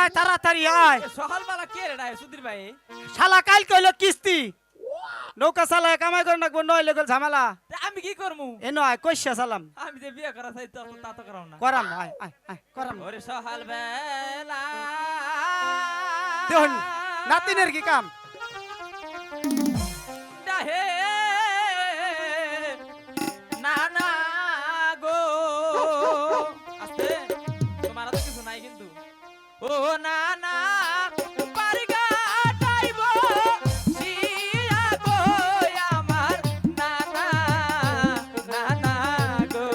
আয় তাড়াতাড়ি আয় সকালবেলা কে রে সুধীর ভাই শালা কাল কইলো কিস্তি নৌকা চালায় কামাই করে নাকবো নইলে গেল ঝামেলা আমি কি করমু এ নয় কইসা সালাম আমি যে বিয়ে করা চাই তা তো করাও না করাম আয় আয় আয় করাম ওরে সকালবেলা দেখুন নাতিনের কি কাম ডাহে না না গো আস্তে তোমার তো কিছু নাই কিন্তু ও না না পারগা টাইব সিয়া গো আমার না না না না গো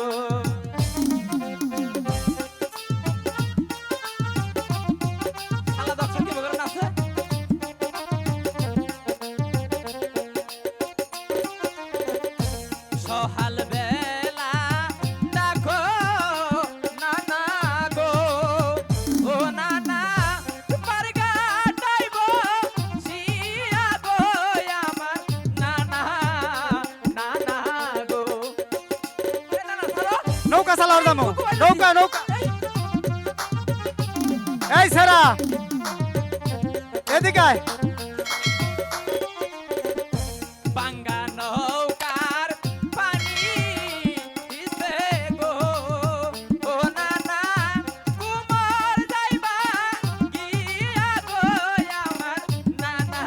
আলা দর্শক কি বলেন আছে সহাল বেলা দেখো না না গো ও না না পারগা টাইব সিয়া গো আমার না না না না গো এ না না ছাড়ো নৌকা চালাওয়ার দামো নৌকা নৌকা এই সেরা এদিকে আয় বাঙ্গা নৌকার পানি দিছে গো ও না না কুমার যাইবা গিয়া গো আমার না না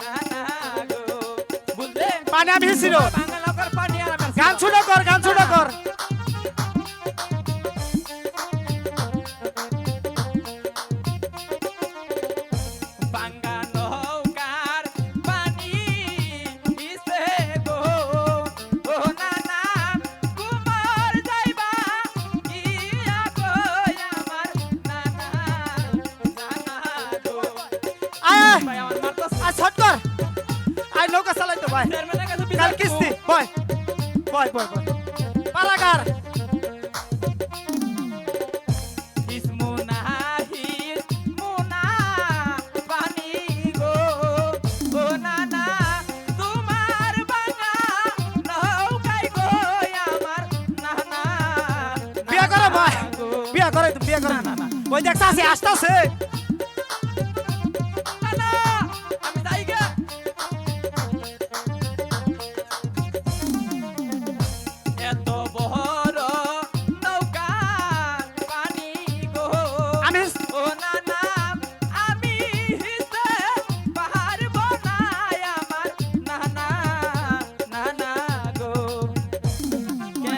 না না গো বুঝলে পানি আমি হিসিল বাঙ্গা নৌকার পানি আর আমার গান শুরু কর গান শুরু কর বাঙ্গা নৌকার পানি দিছে গো ও না না কুমার যাইবা গিয়া গো আমার না না না না গো আয় ভাই আমার মারতাছ আয় ছট কর আয় নৌকা চালাই তো ভাই চেয়ারম্যানের কাছে কাল বিচার কিস্তি বয় বয় বয় বয় পালাগার ইসমুনা হিসমুনা পানি গো ও না না তোমার বাঙ্গা নৌকায় গো আমার না না বিয়া করো ভাই গো বিয়া করে তো বিয়া করে না, না, না। ওই দেখছ আছে আসতাছে না, না, আমি যাই গে এত বড় নৌকা পানি গো আমি ও না না আমি হিসে পারব না আমার না না না না গো কে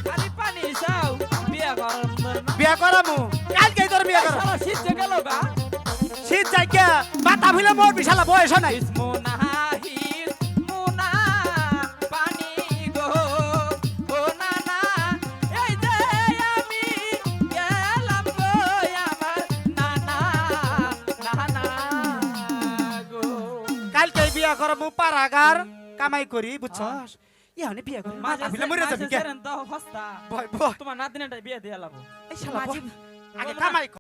খালি পানি চাও বিয়া গরম না বিয়া করামু কালকেই তোর বিয়া কর সারা শীত যে গেল গা শীত যাইকে মাথা ভিলে মোর বিশালা বয়স নাই ইসমুনা হিসমুনা পানি গো ও না না এই যে আমি গেলাম গো আমার না না না না গো কালকেই বিয়া করমু পারাগার কামাই করি বুঝছস ইহানে বিয়া করি মাথা ভিলে মরে যাবি কে তো হস্তা বয় বয় তোমার নাতিনেটা বিয়ে দিয়ে লাভ এই শালা বয়। আগে কামাই কর